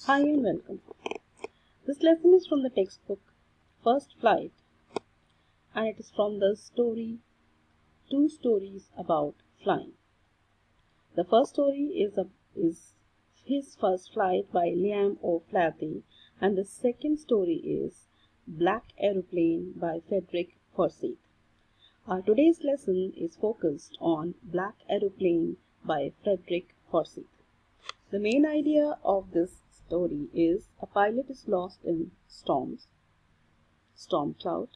Hi and welcome. This lesson is from the textbook First Flight and it is from the story Two Stories About Flying. The first story is His First Flight by Liam O'Flaherty and the second story is Black Aeroplane by Frederick Forsyth. Our today's lesson is focused on Black Aeroplane by Frederick Forsyth. The main idea of this story is a pilot is lost in storm cloud.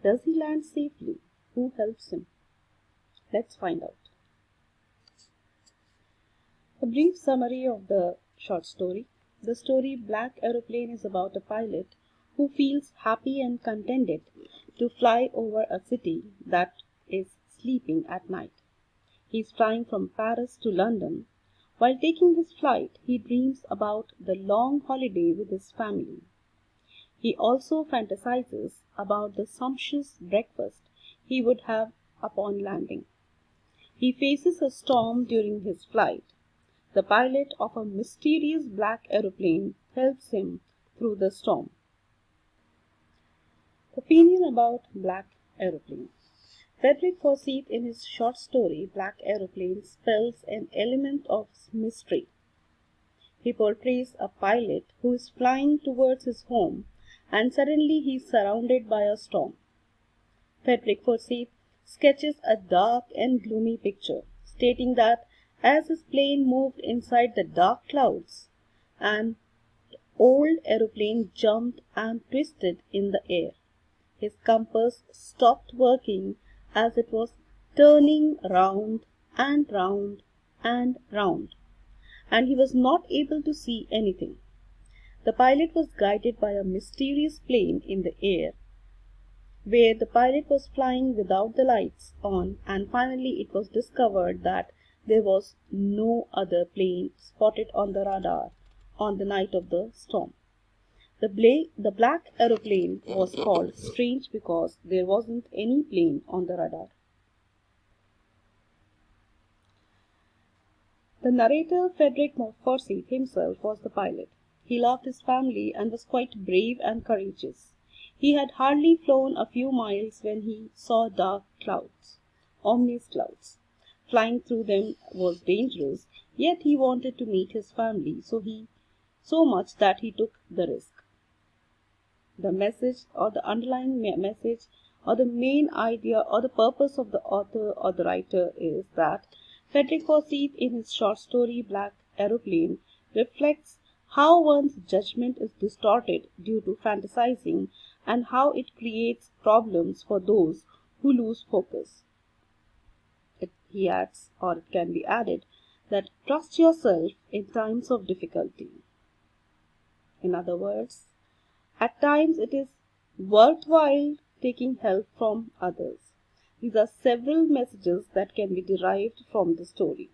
Does he land safely? Who helps him? Let's find out. A brief summary of the short story. The story Black Aeroplane is about a pilot who feels happy and contented to fly over a city that is sleeping at night. He is flying from Paris to London. While taking his flight, he dreams about the long holiday with his family. He also fantasizes about the sumptuous breakfast he would have upon landing. He faces a storm during his flight. The pilot of a mysterious black aeroplane helps him through the storm. Opinion about Black Aeroplane. Frederick Forsyth in his short story Black Aeroplane spells an element of mystery. He portrays a pilot who is flying towards his home and suddenly he is surrounded by a storm. Frederick Forsyth sketches a dark and gloomy picture, stating that as his plane moved inside the dark clouds, an old aeroplane jumped and twisted in the air. His compass stopped working as it was turning round and round and round, and he was not able to see anything. The pilot was guided by a mysterious plane in the air, where the pilot was flying without the lights on, and finally it was discovered that there was no other plane spotted on the radar on the night of the storm. The black aeroplane was called strange because there wasn't any plane on the radar. The narrator, Frederick Forsyth himself, was the pilot. He loved his family and was quite brave and courageous. He had hardly flown a few miles when he saw dark clouds, ominous clouds. Flying through them was dangerous, yet he wanted to meet his family, so much that he took the risk. The message or the underlying message or the main idea or the purpose of the author or the writer is that Frederick Forsyth in his short story Black Aeroplane reflects how one's judgment is distorted due to fantasizing and how it creates problems for those who lose focus. He adds, or it can be added, that trust yourself in times of difficulty. In other words, at times it is worthwhile taking help from others. These are several messages that can be derived from the story.